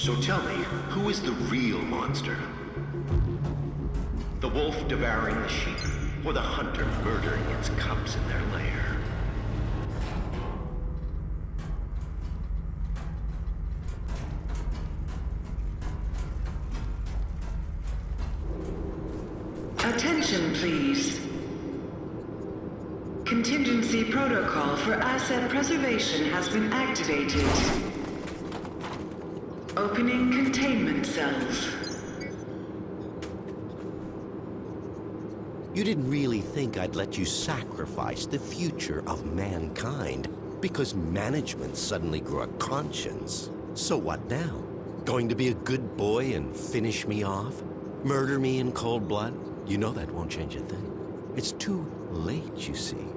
So tell me, who is the real monster? The wolf devouring the sheep, or the hunter murdering its cubs in their lair? Attention, please. Contingency protocol for asset preservation has been activated. Opening containment cells. You didn't really think I'd let you sacrifice the future of mankind because management suddenly grew a conscience. So what now? Going to be a good boy and finish me off? Murder me in cold blood? You know that won't change a thing. It's too late, you see.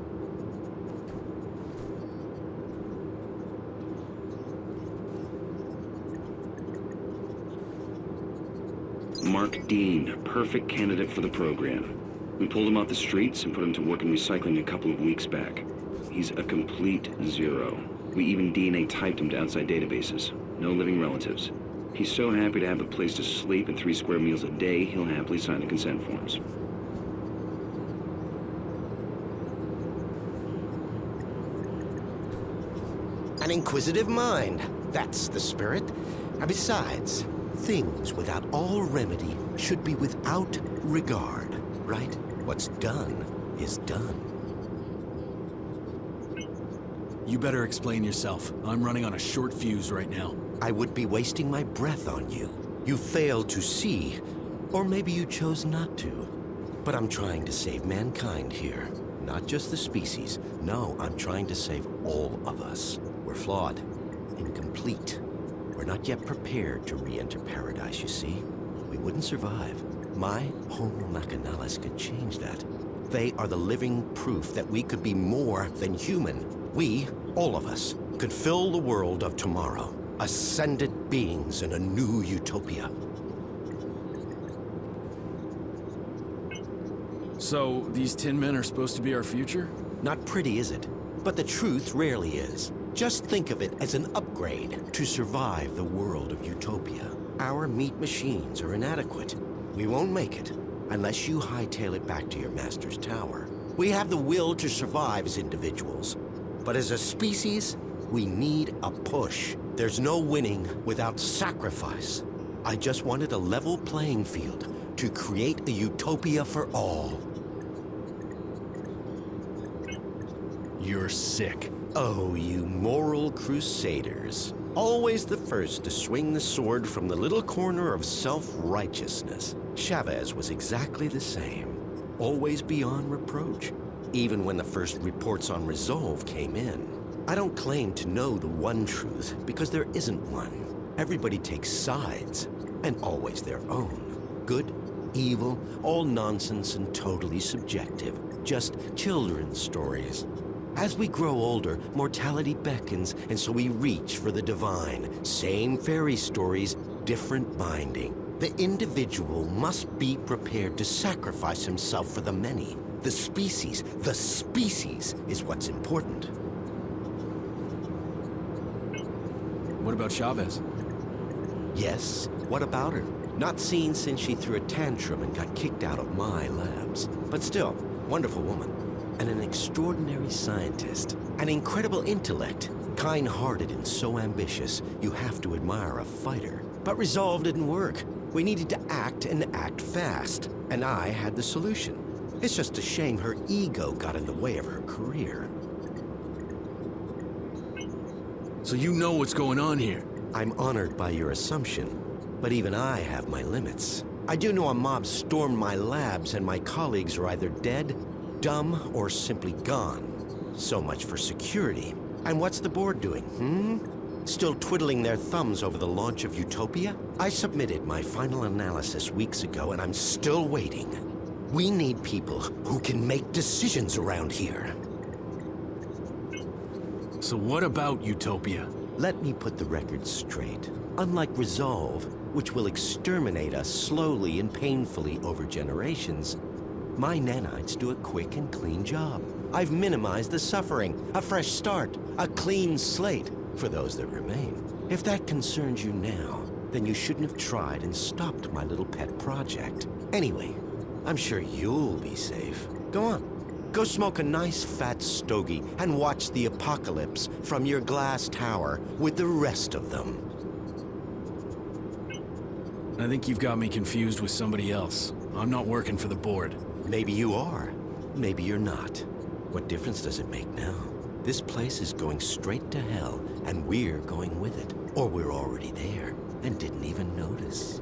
Mark Dean, perfect candidate for the program. We pulled him off the streets and put him to work in recycling a couple of weeks back. He's a complete zero. We even DNA typed him to outside databases. No living relatives. He's so happy to have a place to sleep and 3 square meals a day, he'll happily sign the consent forms. An inquisitive mind. That's the spirit. And besides, things without all remedy should be without regard, right? What's done is done. You better explain yourself. I'm running on a short fuse right now. I would be wasting my breath on you. You failed to see, or maybe you chose not to. But I'm trying to save mankind here. Not just the species. No, I'm trying to save all of us. We're flawed, incomplete. We're not yet prepared to re-enter paradise, you see? We wouldn't survive. My Homo Machinalis could change that. They are the living proof that we could be more than human. We, all of us, could fill the world of tomorrow. Ascended beings in a new utopia. So, these tin men are supposed to be our future? Not pretty, is it? But the truth rarely is. Just think of it as an upgrade to survive the world of utopia. Our meat machines are inadequate. We won't make it unless you hightail it back to your master's tower. We have the will to survive as individuals, but as a species, we need a push. There's no winning without sacrifice. I just wanted a level playing field to create a utopia for all. You're sick. Oh, you moral crusaders. Always the first to swing the sword from the little corner of self-righteousness. Chavez was exactly the same. Always beyond reproach. Even when the first reports on Resolve came in. I don't claim to know the one truth, because there isn't one. Everybody takes sides, and always their own. Good, evil, all nonsense and totally subjective. Just children's stories. As we grow older, mortality beckons, and so we reach for the divine. Same fairy stories, different binding. The individual must be prepared to sacrifice himself for the many. The species is what's important. What about Chavez? Yes, what about her? Not seen since she threw a tantrum and got kicked out of my labs. But still, wonderful woman. And an extraordinary scientist. An incredible intellect. Kind-hearted and so ambitious, you have to admire a fighter. But Resolve didn't work. We needed to act and act fast. And I had the solution. It's just a shame her ego got in the way of her career. So you know what's going on here? I'm honored by your assumption, but even I have my limits. I do know a mob stormed my labs and my colleagues are either dead, dumb, or simply gone. So much for security. And what's the board doing, Still twiddling their thumbs over the launch of Utopia? I submitted my final analysis weeks ago and I'm still waiting. We need people who can make decisions around here. So what about Utopia? Let me put the record straight. Unlike Resolve, which will exterminate us slowly and painfully over generations, my nanites do a quick and clean job. I've minimized the suffering, a fresh start, a clean slate for those that remain. If that concerns you now, then you shouldn't have tried and stopped my little pet project. Anyway, I'm sure you'll be safe. Go on. Go smoke a nice fat stogie and watch the apocalypse from your glass tower with the rest of them. I think you've got me confused with somebody else. I'm not working for the board. Maybe you are. Maybe you're not. What difference does it make now? This place is going straight to hell, and we're going with it. Or we're already there, and didn't even notice.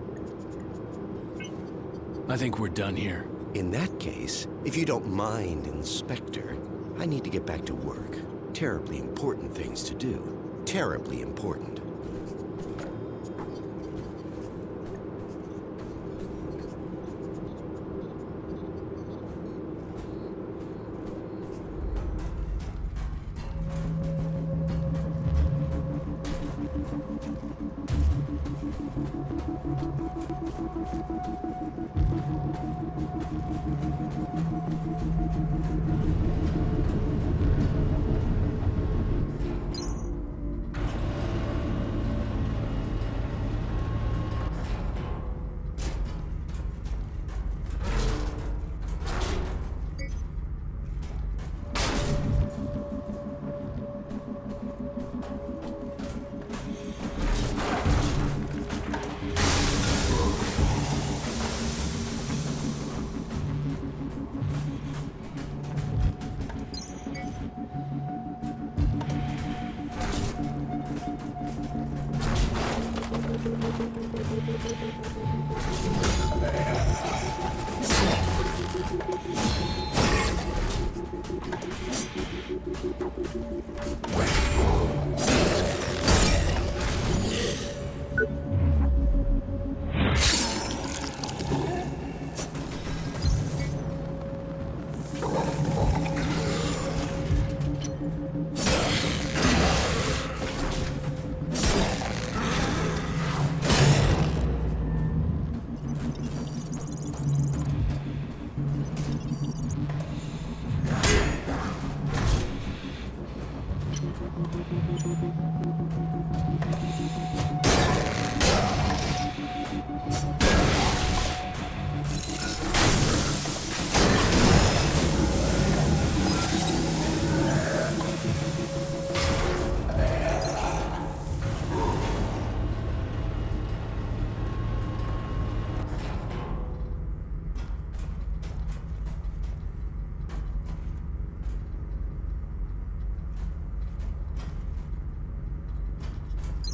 I think we're done here. In that case, if you don't mind, Inspector, I need to get back to work. Terribly important things to do. Terribly important.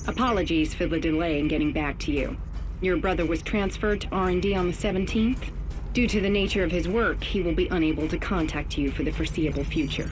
Apologies for the delay in getting back to you. Your brother was transferred to R&D on the 17th. Due to the nature of his work, he will be unable to contact you for the foreseeable future.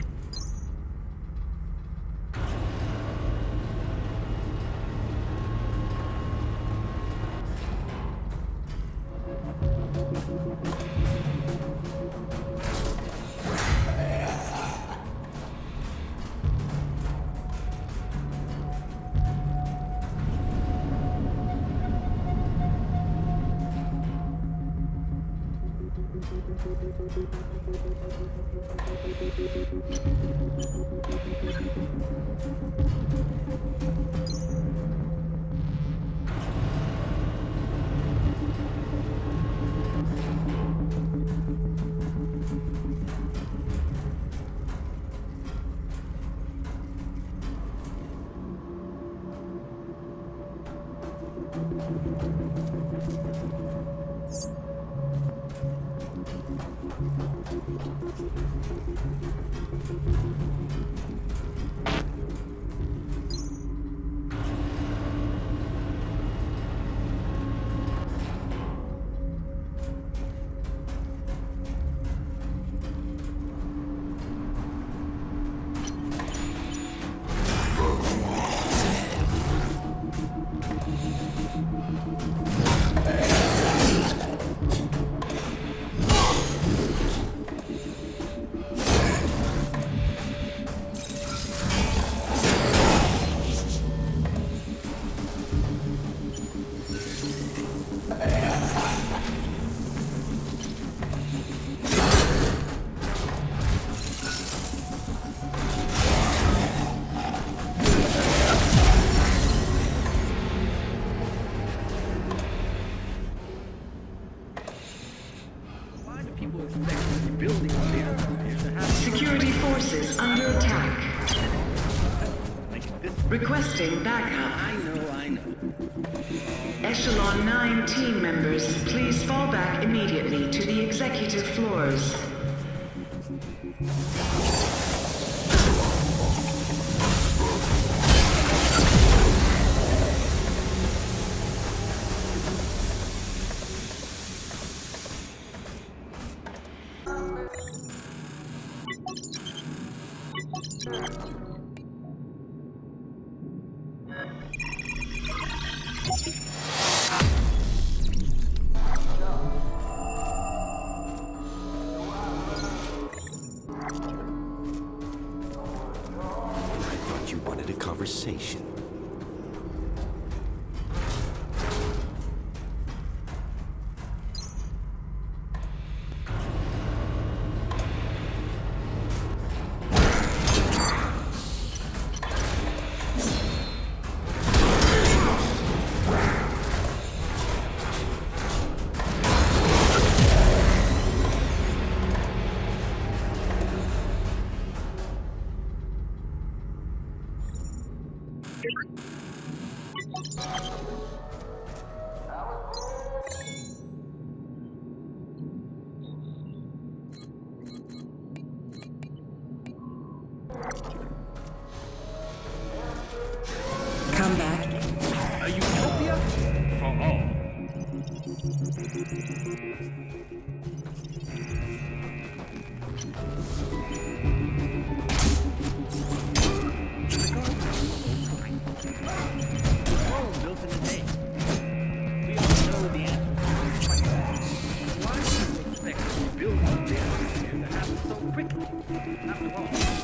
Security forces under attack. Requesting backup. I know. Echelon 9 team members, please fall back immediately to the executive floors. You wanted a conversation. Come back. A utopia for all. for all.